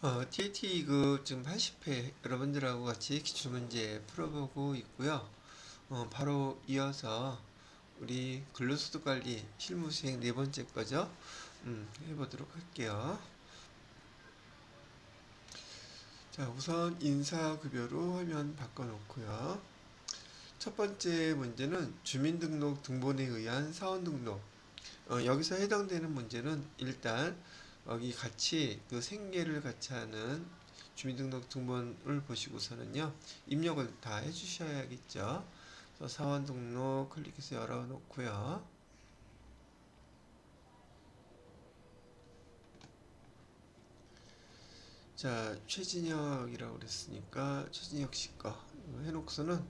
TAT 지금 80회 여러분들하고 같이 기출문제 풀어보고 있고요. 바로 이어서 우리 근로소득관리 실무수행 네 번째 거죠. 해보도록 할게요. 자, 우선 인사급여로 화면 바꿔놓고요. 첫 번째 문제는 주민등록 등본에 의한 사원등록. 여기서 해당되는 문제는 일단 여기 같이 그 생계를 같이 하는 주민등록 등본을 보시고서는요, 입력을 다 해주셔야겠죠. 그래서 사원 등록 클릭해서 열어놓고요. 자, 최진혁이라고 그랬으니까 최진혁 씨 거 해놓고서는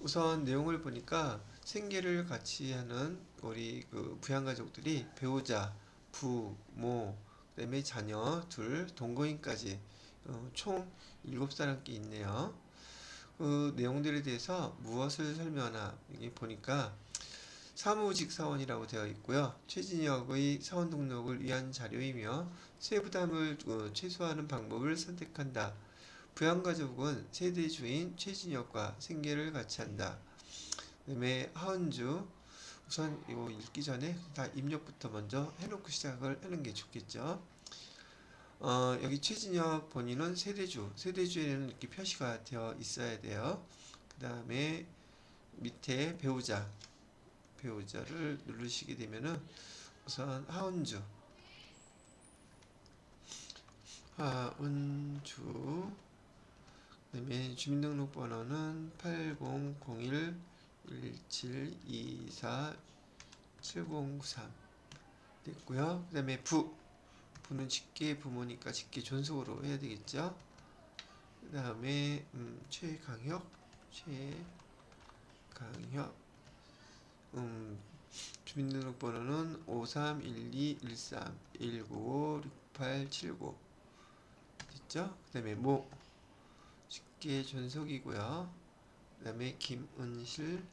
우선 내용을 보니까 생계를 같이 하는 우리 그 부양가족들이 배우자, 부모, 그다음에 자녀 둘, 동거인까지 총 7사람께 있네요. 그 내용들에 대해서 무엇을 설명하나 여기 보니까 사무직 사원이라고 되어 있고요. 최진혁의 사원 등록을 위한 자료이며 세부담을 최소화하는 방법을 선택한다. 부양가족은 세대 주인 최진혁과 생계를 같이 한다. 그다음에 하은주, 우선 이거 읽기 전에 다 입력부터 먼저 해놓고 시작을 하는 게 좋겠죠. 여기 최진혁 본인은 세대주에는 이렇게 표시가 되어 있어야 돼요. 그 다음에 밑에 배우자를 누르시게 되면은 우선 하은주, 그다음에 주민등록번호는 8001-1724-7093 됐고요. 그 다음에 부는 직계 부모니까 직계 존속으로 해야 되겠죠. 그 다음에 최강혁 주민등록번호는 531213-1956879 됐죠. 그 다음에 직계 존속이고요. 그 다음에 김은실,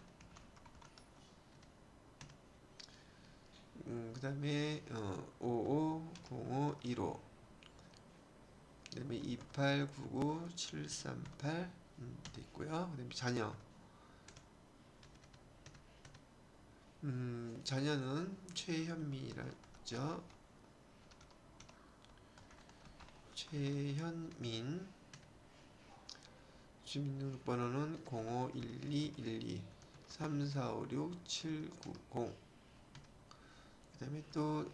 그 다음에 550515, 그 다음에 2899738 됐고요. 그 다음에 자녀는 최현민이라죠. 최현민, 주민등록번호는 0512123456-790. 그 다음에 또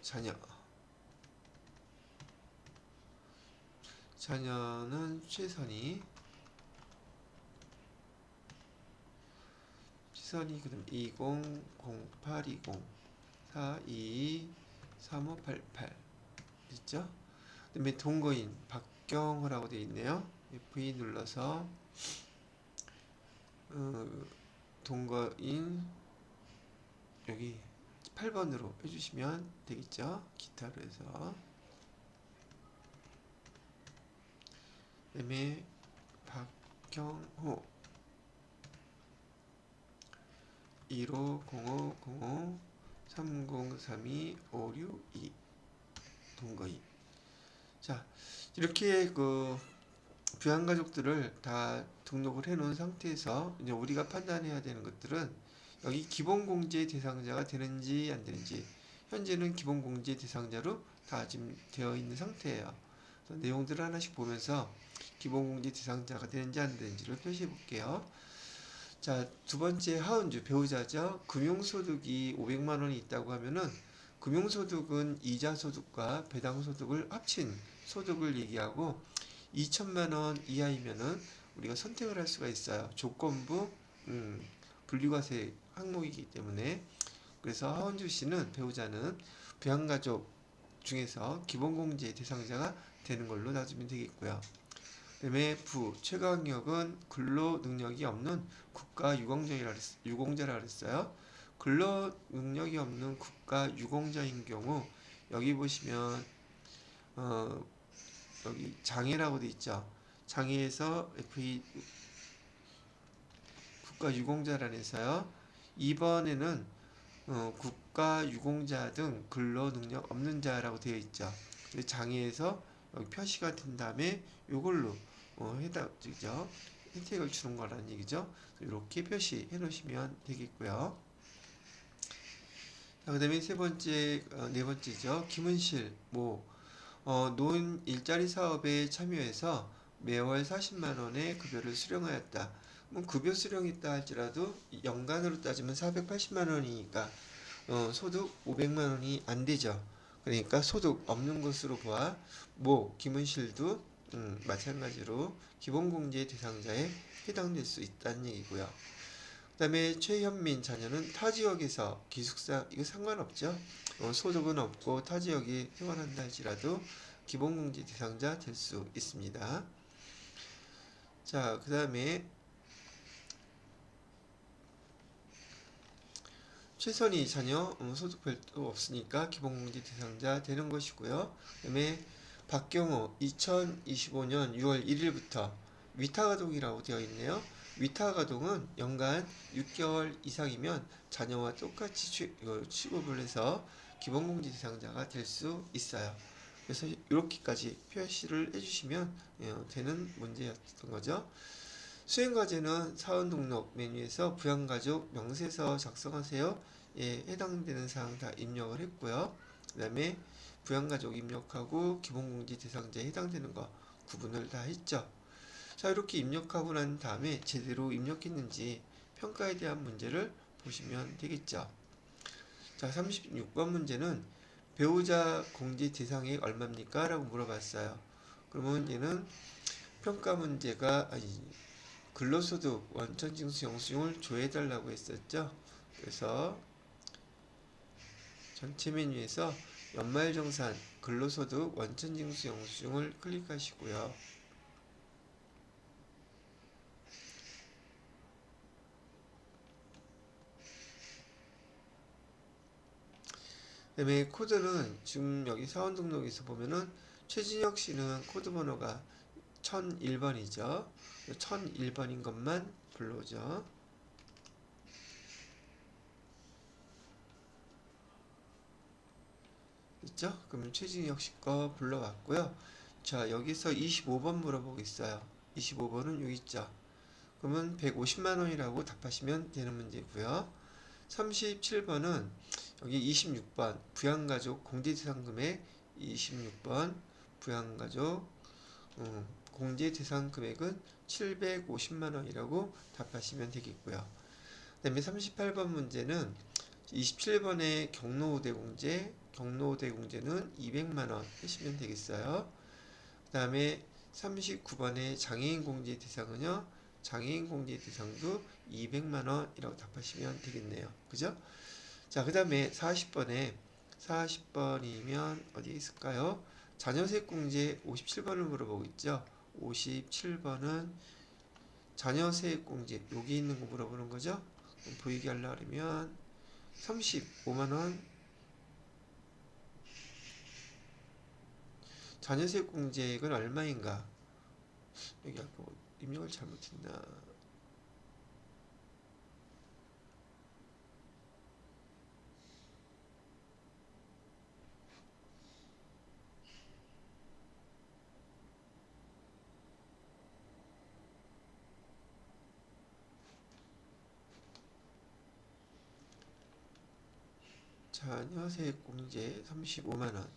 자녀는 최선희, 그 다음 200820-423588 됐죠? 그 다음에 동거인 박경호라고 되어 있네요. V 눌러서 동거인 여기 8번으로 해주시면 되겠죠. 기타로 해서. 그 다음에 박경호 150505-3032-562 동거인. 자, 이렇게 그 부양가족들을 다 등록을 해 놓은 상태에서 이제 우리가 판단해야 되는 것들은 여기 기본공제 대상자가 되는지 안 되는지, 현재는 기본공제 대상자로 다 지금 되어 있는 상태예요. 그래서 내용들을 하나씩 보면서 기본공제 대상자가 되는지 안 되는지를 표시해 볼게요. 자, 두 번째 하은주 배우자죠. 금융소득이 500만 원이 있다고 하면은 금융소득은 이자소득과 배당소득을 합친 소득을 얘기하고 2천만 원 이하이면은 우리가 선택을 할 수가 있어요. 조건부 분리과세 항목이기 때문에. 그래서 하은주 씨는 배우자는 부양가족 중에서 기본공제 대상자가 되는 걸로 놔두면 되겠고요. 그다음에 최강혁은 근로 능력이 없는 국가 유공자라 그랬어요. 근로 능력이 없는 국가 유공자인 경우 여기 보시면 여기 장애라고 돼 있죠. 장애에서 FE 국가 유공자란에서요. 2번에는 국가 유공자 등 근로 능력 없는 자라고 되어 있죠. 장애에서 여기 표시가 된 다음에 이걸로 해당되죠. 혜택을 주는 거라는 얘기죠. 이렇게 표시해 놓으시면 되겠고요. 자, 그다음에 네 번째죠. 김은실 노인 일자리 사업에 참여해서 매월 40만 원의 급여를 수령하였다. 급여 수령했다 할지라도 연간으로 따지면 480만 원이니까 소득 500만 원이 안 되죠. 그러니까 소득 없는 것으로 보아 김은실도 마찬가지로 기본공제 대상자에 해당될 수 있다는 얘기고요. 그 다음에 최현민 자녀는 타 지역에서 기숙사 이거 상관없죠. 소득은 없고 타 지역에 생활한다 할지라도 기본공제 대상자 될 수 있습니다. 자, 그 다음에 최선희 자녀 소득 별도 없으니까 기본공제 대상자 되는 것이고요. 그 다음에 박경호 2025년 6월 1일부터 위탁아동이라고 되어 있네요. 위탁아동은 연간 6개월 이상이면 자녀와 똑같이 취급을 해서 기본공제 대상자가 될 수 있어요. 그래서 이렇게까지 표시를 해주시면 되는 문제였던 거죠. 수행과제는 사원등록 메뉴에서 부양가족 명세서 작성하세요. 예, 해당되는 사항 다 입력을 했고요. 그 다음에 부양가족 입력하고 기본공제 대상자에 해당되는 거 구분을 다 했죠. 자, 이렇게 입력하고 난 다음에 제대로 입력했는지 평가에 대한 문제를 보시면 되겠죠. 자, 36번 문제는 배우자 공제 대상액 얼마입니까? 라고 물어봤어요. 그러면 얘는 평가 문제가 근로소득 원천징수 영수증을 조회해달라고 했었죠. 그래서 전체 메뉴에서 연말정산 근로소득 원천징수 영수증을 클릭하시고요. 그 다음에 코드는 지금 여기 사원 등록에서 보면은 최진혁 씨는 코드 번호가 1001번이죠. 1001번인 것만 불러오죠. 있죠? 그러면 최진혁 씨 거 불러왔고요. 자, 여기서 25번 물어보겠어요. 25번은 여기 있죠. 그러면 150만 원이라고 답하시면 되는 문제고요. 37번은 여기 26번 부양가족 공제대상금액 26번 부양가족 공제대상 금액은 750만 원이라고 답하시면 되겠고요. 그 다음에 38번 문제는 27번의 경로우대 공제는 200만 원 하시면 되겠어요. 그 다음에 39번의 장애인 공제 대상은요. 장애인 공제 대상도 200만 원이라고 답하시면 되겠네요. 그죠? 자, 그 다음에 40번이면 어디에 있을까요? 자녀세액 공제 57번을 물어보고 있죠. 57번은 자녀세액 공제 여기 있는 거 물어보는 거죠. 보이게 하려면 35만 원 자녀세액 공제액은 얼마인가? 여기 아까 입력을 잘못했나? 자녀세액 공제 35만 원.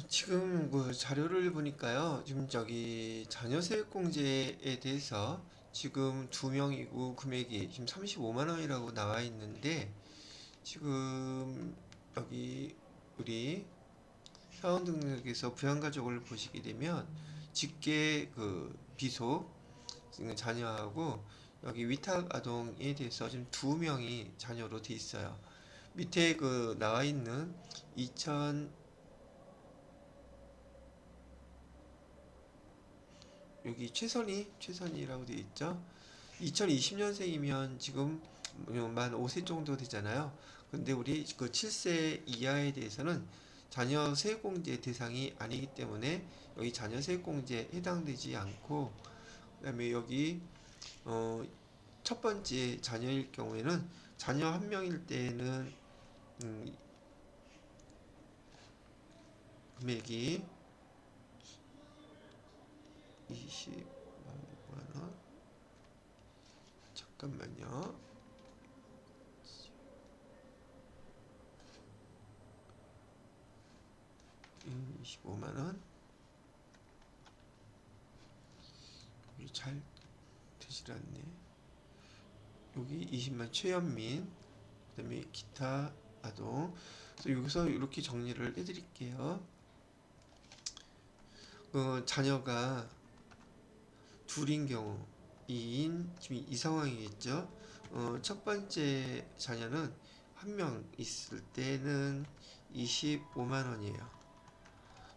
지금 그 자료를 보니까요. 지금 저기 자녀세액 공제에 대해서 지금 2명이고 금액이 지금 35만 원이라고 나와 있는데 지금 여기 우리 사원 등록에서 부양가족을 보시게 되면 직계 그 비속 자녀하고 여기 위탁 아동에 대해서 지금 2명이 자녀로 돼 있어요. 밑에 그 나와 있는 2000 여기 최선이라고 되어 있죠. 2020년생이면 지금 만 5세 정도 되잖아요. 근데 우리 그 7세 이하에 대해서는 자녀 세액공제 대상이 아니기 때문에 여기 자녀 세액공제에 해당되지 않고, 그다음에 여기 첫 번째 자녀일 경우에는 자녀 한 명일 때는 음, 금액이 20만 원. 잠깐만요. 25만 원. 이게 잘 되질 않네. 여기 20만 최현민. 그다음에 기타 아동. 그래서 여기서 이렇게 정리를 해드릴게요. 자녀가 둘인 경우 2인 지금 이 상황이겠죠. 첫 번째 자녀는 한 명 있을 때는 25만 원이에요.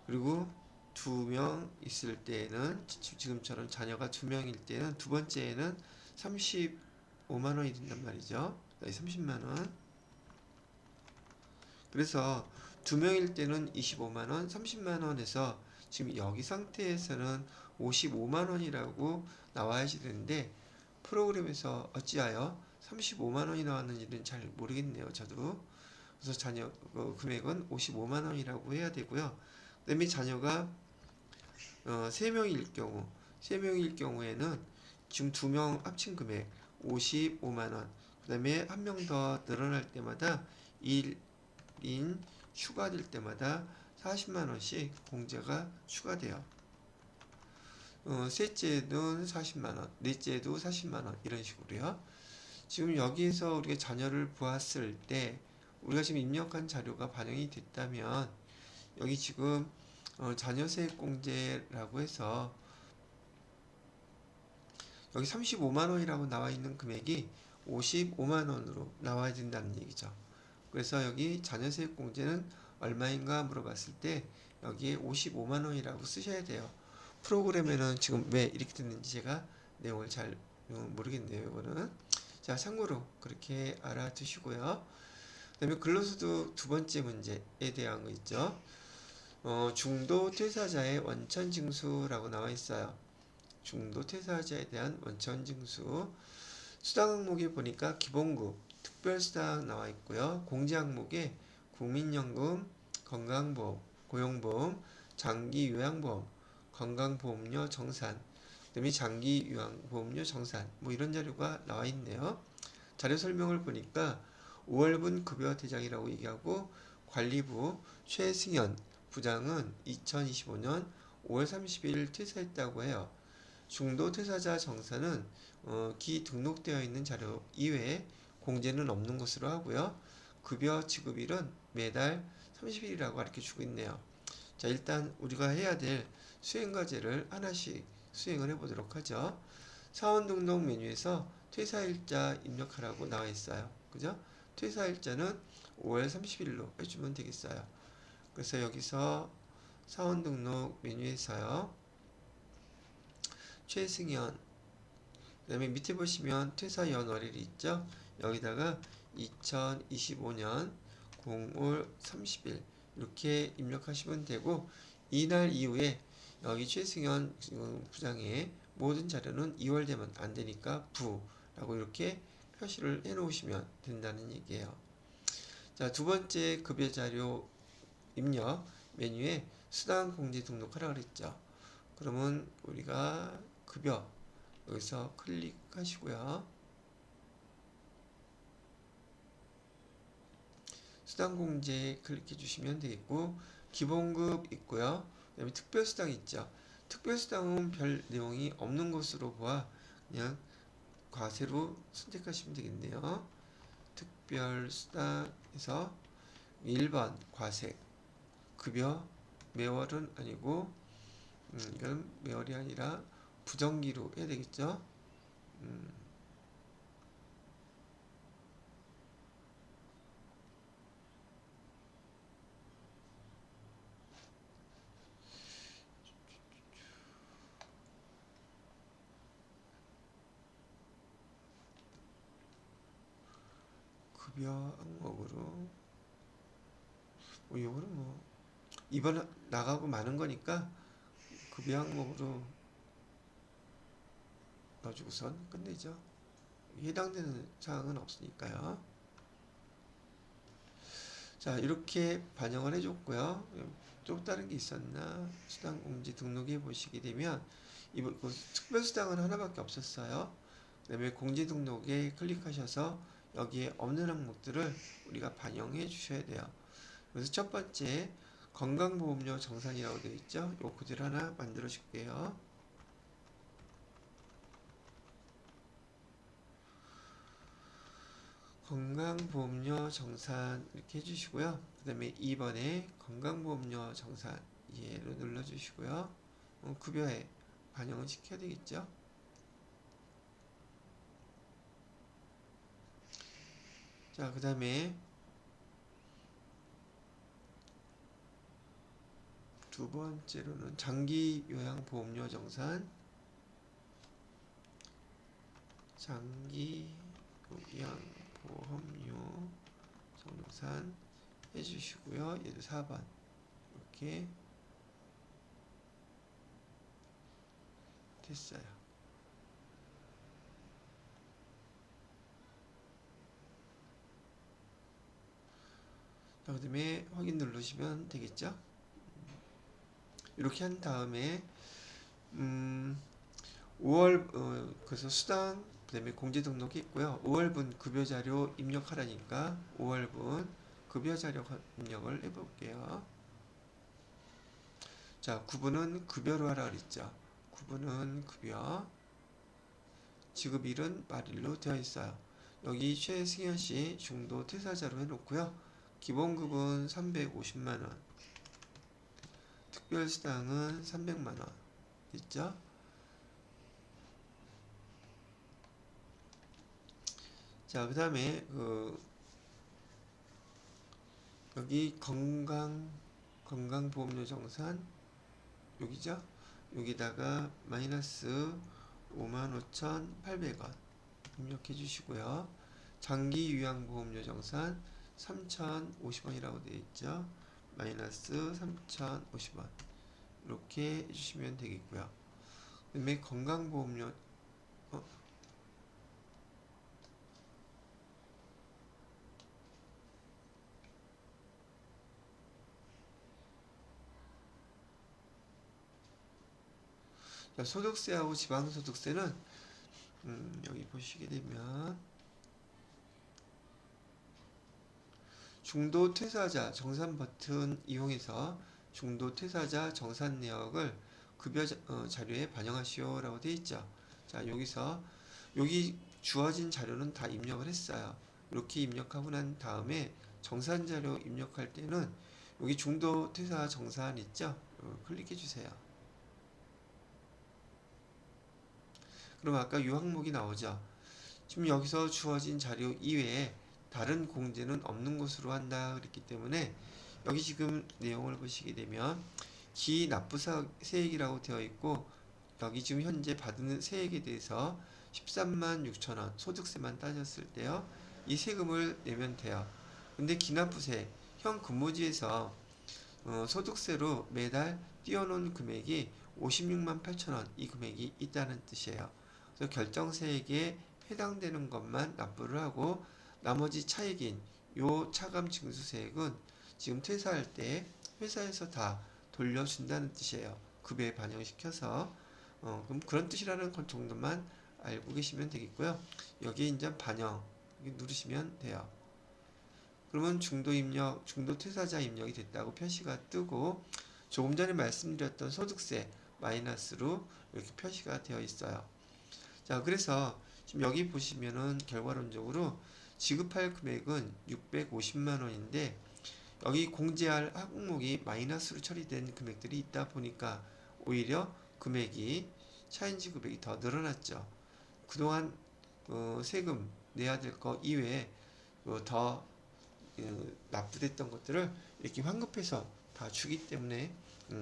그리고 두 명 있을 때는 지금처럼 자녀가 두 명일 때는 두 번째에는 35만 원이 된단 말이죠. 30만 원. 그래서 두 명일 때는 25만 원, 30만 원에서 지금 여기 상태에서는 55만 원이라고 나와야지 되는데 프로그램에서 어찌하여 35만 원이 나왔는지는 잘 모르겠네요. 저도. 그래서 자녀 금액은 55만 원이라고 해야 되고요. 그다음에 자녀가 3명일 경우 3명일 경우에는 지금 2명 합친 금액 55만 원. 그다음에 한 명 더 늘어날 때마다 1인 추가될 때마다 40만 원씩 공제가 추가돼요. 셋째는 40만 원, 넷째도 40만 원 이런 식으로요. 지금 여기에서 우리가 자녀를 보았을 때 우리가 지금 입력한 자료가 반영이 됐다면 여기 지금 자녀세액공제라고 해서 여기 35만 원이라고 나와 있는 금액이 55만 원으로 나와야 된다는 얘기죠. 그래서 여기 자녀세액공제는 얼마인가 물어봤을 때 여기에 55만 원이라고 쓰셔야 돼요. 프로그램에는 지금 왜 이렇게 됐는지 제가 내용을 잘 모르겠네요. 이거는 자 참고로 그렇게 알아두시고요. 그 다음에 근로소득 두 번째 문제에 대한 거 있죠. 중도 퇴사자의 원천 징수라고 나와 있어요. 중도 퇴사자에 대한 원천 징수. 수당 항목에 보니까 기본급, 특별수당 나와 있고요. 공제 항목에 국민연금, 건강보험, 고용보험, 장기요양보험, 건강보험료 정산, 그다음에 장기요양보험료 정산 뭐 이런 자료가 나와 있네요. 자료 설명을 보니까 5월분 급여 대장이라고 얘기하고 관리부 최승현 부장은 2025년 5월 30일 퇴사했다고 해요. 중도 퇴사자 정산은 기등록되어 있는 자료 이외에 공제는 없는 것으로 하고요. 급여 지급일은 매달 30일이라고 가르쳐 주고 있네요. 자, 일단 우리가 해야 될 수행과제를 하나씩 수행을 해보도록 하죠. 사원 등록 메뉴에서 퇴사일자 입력하라고 나와 있어요. 그죠? 퇴사일자는 5월 30일로 해주면 되겠어요. 그래서 여기서 사원 등록 메뉴에서요. 최승현 그 다음에 밑에 보시면 퇴사 연월일이 있죠. 여기다가 2025년 0월 30일 이렇게 입력하시면 되고 이날 이후에 여기 최승현 부장의 모든 자료는 2월 되면 안 되니까 부라고 이렇게 표시를 해 놓으시면 된다는 얘기예요. 자, 두 번째 급여 자료 입력 메뉴에 수당 공제 등록하라 그랬죠. 그러면 우리가 급여 여기서 클릭하시고요. 수당공제 클릭해 주시면 되겠고 기본급 있고요. 그 다음에 특별수당 있죠. 특별수당은 별 내용이 없는 것으로 보아 그냥 과세로 선택하시면 되겠네요. 특별수당에서 1번 과세 급여 매월은 아니고 이건 매월이 아니라 부정기로 해야 되겠죠. 급여 항목으로 요거는 뭐 이번 나가고 마는 거니까 급여 항목으로 넣어주고선 끝내죠. 해당되는 사항은 없으니까요. 자, 이렇게 반영을 해줬고요. 또 다른 게 있었나? 수당공지 등록해 보시게 되면 이번 특별수당은 하나밖에 없었어요. 그다음에 공지 등록에 클릭하셔서 여기에 없는 항목들을 우리가 반영해 주셔야 돼요. 그래서 첫 번째 건강보험료 정산이라고 되어 있죠. 요 그대로 하나 만들어 줄게요. 건강보험료 정산 이렇게 해주시고요. 그 다음에 2번에 건강보험료 정산 이해로 눌러주시고요. 급여에 반영을 시켜야 되겠죠. 자, 그 다음에 두 번째로는 장기 요양보험료 정산, 장기 요양보험료 정산 해주시고요. 얘도 4번 이렇게 됐어요. 자, 그 다음에 확인 누르시면 되겠죠. 이렇게 한 다음에 5월 그래서 수당 그다음에 공제 등록이 있고요. 5월분 급여 자료 입력하라니까 5월분 급여 자료 입력을 해볼게요. 자, 구분은 급여로 하라 그랬죠. 구분은 급여 지급일은 말일로 되어 있어요. 여기 최승현 씨 중도 퇴사자로 해놓고요. 기본급은 350만 원, 특별수당은 300만 원 있죠. 자, 그 다음에 여기 건강보험료 정산 여기죠. 여기다가 마이너스 55,800원 입력해 주시고요. 장기 요양보험료 정산 3,050원이라고 되어 있죠. 마이너스 3,050원 이렇게 해주시면 되겠고요. 그 다음에 건강보험료 소득세하고 지방소득세는 여기 보시게 되면 중도 퇴사자 정산 버튼 이용해서 중도 퇴사자 정산 내역을 급여 자료에 반영하시오 라고 되어 있죠. 자, 여기서 여기 주어진 자료는 다 입력을 했어요. 이렇게 입력하고 난 다음에 정산 자료 입력할 때는 여기 중도 퇴사 정산 있죠. 클릭해 주세요. 그럼 아까 이 항목이 나오죠. 지금 여기서 주어진 자료 이외에 다른 공제는 없는 것으로 한다 그랬기 때문에 여기 지금 내용을 보시게 되면 기납부세액이라고 되어 있고 여기 지금 현재 받는 세액에 대해서 13만 6천 원 소득세만 따졌을 때요. 이 세금을 내면 돼요. 근데 기납부세액 현 근무지에서 소득세로 매달 띄워놓은 금액이 56만 8천 원 이 금액이 있다는 뜻이에요. 그래서 결정세액에 해당되는 것만 납부를 하고 나머지 차익인 요 차감 징수세액은 지금 퇴사할 때 회사에서 다 돌려준다는 뜻이에요. 급여에 반영시켜서 그럼 그런 뜻이라는 것 정도만 알고 계시면 되겠고요. 여기에 이제 반영 누르시면 돼요. 그러면 중도 입력, 중도 퇴사자 입력이 됐다고 표시가 뜨고 조금 전에 말씀드렸던 소득세 마이너스로 이렇게 표시가 되어 있어요. 자, 그래서 지금 여기 보시면은 결과론적으로 지급할 금액은 650만 원인데 여기 공제할 항목이 마이너스로 처리된 금액들이 있다 보니까 오히려 금액이 차인지 금액이 더 늘어났죠. 그동안 세금 내야 될 거 이외에 더 납부됐던 것들을 이렇게 환급해서 다 주기 때문에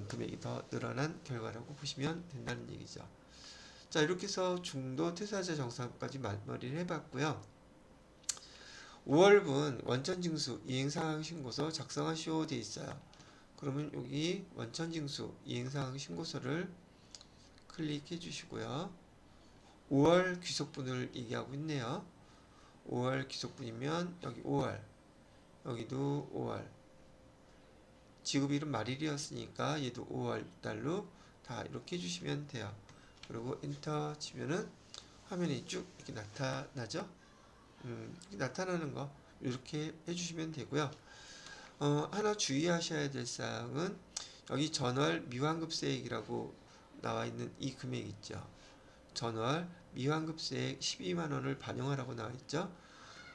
금액이 더 늘어난 결과라고 보시면 된다는 얘기죠. 자, 이렇게 해서 중도 퇴사자 정산까지 마무리를 해봤고요. 5월분 원천징수 이행사항 신고서 작성하시오 되어 있어요. 그러면 여기 원천징수 이행사항 신고서를 클릭해 주시고요. 5월 귀속분을 얘기하고 있네요. 5월 귀속분이면 여기 5월 여기도 5월. 지급일은 말일이었으니까 얘도 5월 달로 다 이렇게 해주시면 돼요. 그리고 엔터 치면은 화면이 쭉 이렇게 나타나죠. 이렇게 나타나는 거 이렇게 해주시면 되고요. 하나 주의하셔야 될 사항은 여기 전월 미환급세액이라고 나와 있는 이 금액 있죠. 전월 미환급세액 12만원을 반영하라고 나와 있죠.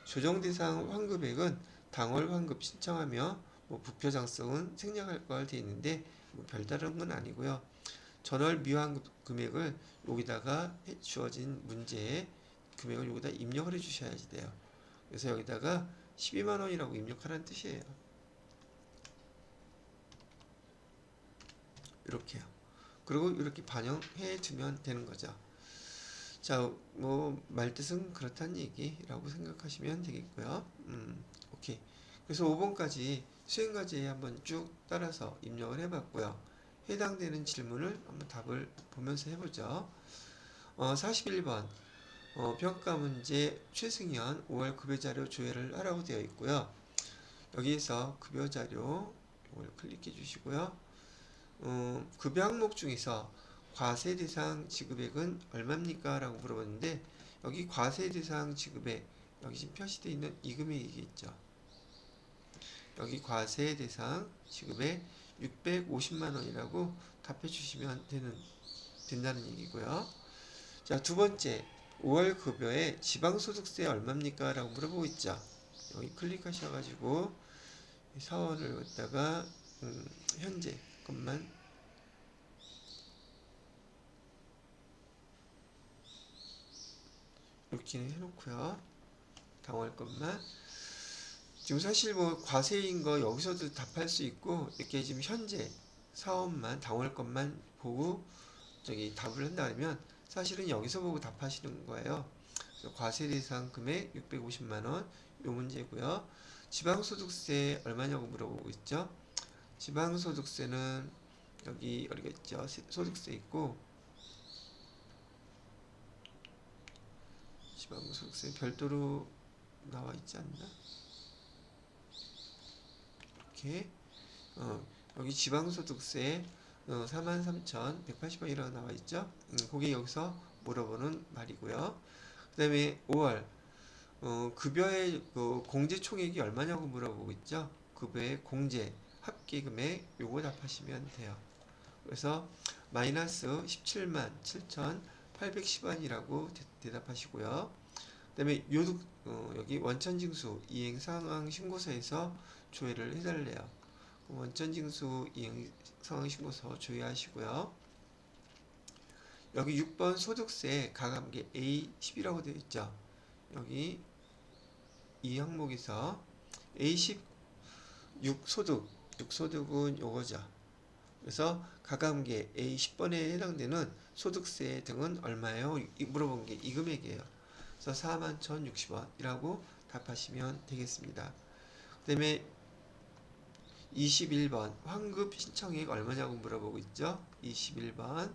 조정대상 환급액은 당월 환급 신청하며 부표장성은 생략할 걸 되어 있는데 별다른 건 아니고요. 전월 미환급 금액을 여기다가 주어진 문제에 금액을 여기다 입력을 해주셔야지 돼요. 그래서 여기다가 12만원이라고 입력하라는 뜻이에요. 이렇게요. 그리고 이렇게 반영해 주면 되는 거죠. 자, 말뜻은 그렇다는 얘기라고 생각하시면 되겠고요. 오케이. 그래서 5번까지 수행과제에 한번 쭉 따라서 입력을 해봤고요. 해당되는 질문을 한번 답을 보면서 해보죠. 41번. 평가 문제 최승현 5월 급여자료 조회를 하라고 되어 있고요. 여기에서 급여자료 이걸 클릭해 주시고요. 급여 항목 중에서 과세 대상 지급액은 얼마입니까? 라고 물어봤는데 여기 과세 대상 지급액 여기 지금 표시되어 있는 이 금액이겠죠. 여기 과세 대상 지급액 650만원이라고 답해 주시면 된다는 얘기고요. 자, 두 번째 5월 급여에 지방소득세 얼마입니까? 라고 물어보고 있죠. 여기 클릭하셔가지고 사원을 갖다가 현재 것만 이렇게 해놓고요. 당월 것만 지금 사실 과세인 거 여기서도 답할 수 있고 이렇게 지금 현재 사원만 당월 것만 보고 저기 답을 한다 그러면 사실은 여기서 보고 답하시는 거예요. 과세 대상 금액 650만원 요 문제고요. 지방소득세 얼마냐고 물어보고 있죠. 지방소득세는 여기 있죠. 소득세 있고 지방소득세 별도로 나와 있지 않나? 이렇게 여기 지방소득세 43,180원이라고 나와 있죠. 그게 여기서 물어보는 말이고요. 그 다음에 5월 급여의 공제총액이 얼마냐고 물어보고 있죠. 급여의 공제 합계금액 요거 답하시면 돼요. 그래서 마이너스 17만 7,810원이라고 대답하시고요. 그 다음에 여기 원천징수 이행상황 신고서에서 조회를 해달래요. 원천징수 이행상황 신고서 조회하시고요. 여기 6번 소득세 가감계 A10이라고 되어 있죠. 여기 이 항목에서 A10 6소득은 요거죠. 그래서 가감계 A10번에 해당되는 소득세 등은 얼마예요? 물어본 게 이 금액이에요. 그래서 41,060원이라고 답하시면 되겠습니다. 그 다음에 21번 환급 신청액 얼마냐고 물어보고 있죠. 21번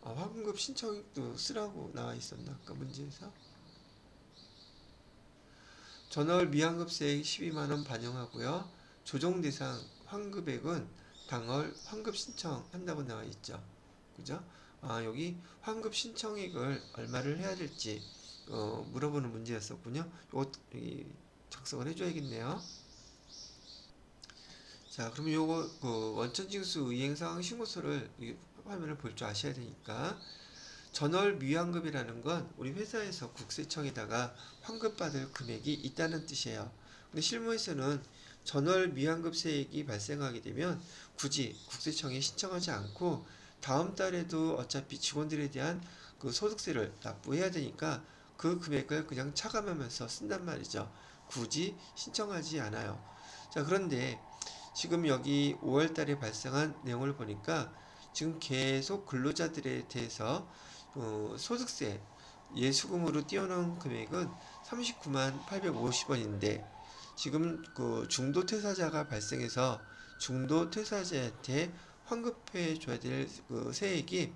환급 신청액도 쓰라고 나와 있었나 아까 문제에서. 전월 미환급세액 12만원 반영하고요. 조정대상 환급액은 당월 환급 신청한다고 나와 있죠. 그죠? 여기 환급 신청액을 얼마를 해야 될지 물어보는 문제였었군요. 요거 작성을 해줘야겠네요. 자, 그러면 요거 원천징수 이행상황 신고서를 화면을 볼 줄 아셔야 되니까 전월 미환급이라는 건 우리 회사에서 국세청에다가 환급받을 금액이 있다는 뜻이에요. 근데 실무에서는 전월 미환급세액이 발생하게 되면 굳이 국세청에 신청하지 않고 다음 달에도 어차피 직원들에 대한 그 소득세를 납부해야 되니까 그 금액을 그냥 차감하면서 쓴단 말이죠. 굳이 신청하지 않아요. 자, 그런데 지금 여기 5월 달에 발생한 내용을 보니까 지금 계속 근로자들에 대해서 소득세 예수금으로 띄워놓은 금액은 39만 850원인데 지금 그 중도 퇴사자가 발생해서 중도 퇴사자한테 환급해 줘야 될 그 세액이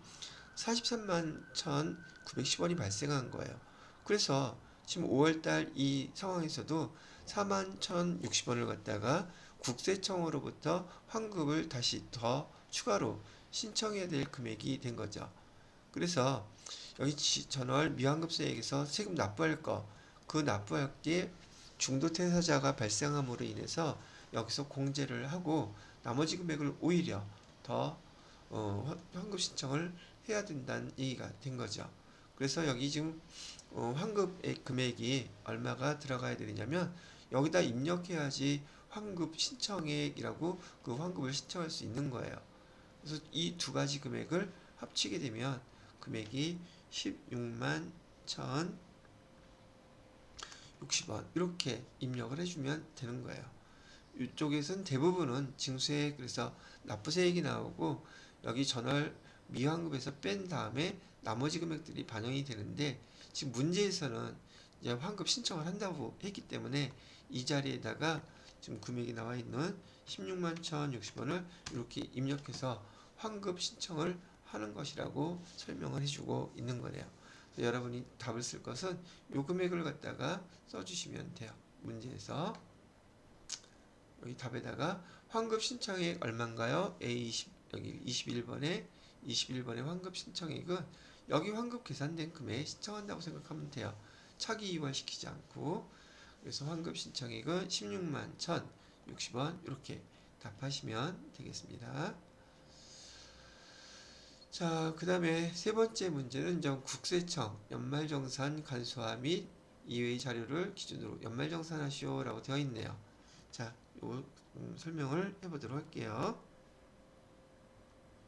43만 1,910원이 발생한 거예요. 그래서 지금 5월달 이 상황에서도 4만 1,060원을 갖다가 국세청으로부터 환급을 다시 더 추가로 신청해야 될 금액이 된 거죠. 그래서 여기 전월 미환급세액에서 세금 납부할 거, 그 납부할 게 중도 퇴사자가 발생함으로 인해서 여기서 공제를 하고 나머지 금액을 오히려 더 환급 신청을 해야 된다는 얘기가 된 거죠. 그래서 여기 지금 환급 금액이 얼마가 들어가야 되냐면 여기다 입력해야지 환급 신청액이라고 그 환급을 신청할 수 있는 거예요. 그래서 이 두 가지 금액을 합치게 되면 금액이 16만 1,060원 이렇게 입력을 해주면 되는 거예요. 이쪽에서는 대부분은 징수액 그래서 납부세액이 나오고 여기 전월 미환급에서 뺀 다음에 나머지 금액들이 반영이 되는데 지금 문제에서는 이제 환급 신청을 한다고 했기 때문에 이 자리에다가 지금 금액이 나와 있는 16만 1,060원을 이렇게 입력해서 환급 신청을 하는 것이라고 설명을 해주고 있는 거네요. 여러분이 답을 쓸 것은 이 금액을 갖다가 써주시면 돼요. 문제에서 여기 답에다가 환급 신청액 얼마인가요? A20 여기 21번에 환급 신청액은 여기 환급 계산된 금액 신청한다고 생각하면 돼요. 차기 이월시키지 않고. 그래서 환급 신청액은 16만 1,060원 이렇게 답하시면 되겠습니다. 자, 그 다음에 세 번째 문제는 국세청 연말정산 간소화 및 이외의 자료를 기준으로 연말정산하시오라고 되어 있네요. 자, 요 설명을 해보도록 할게요.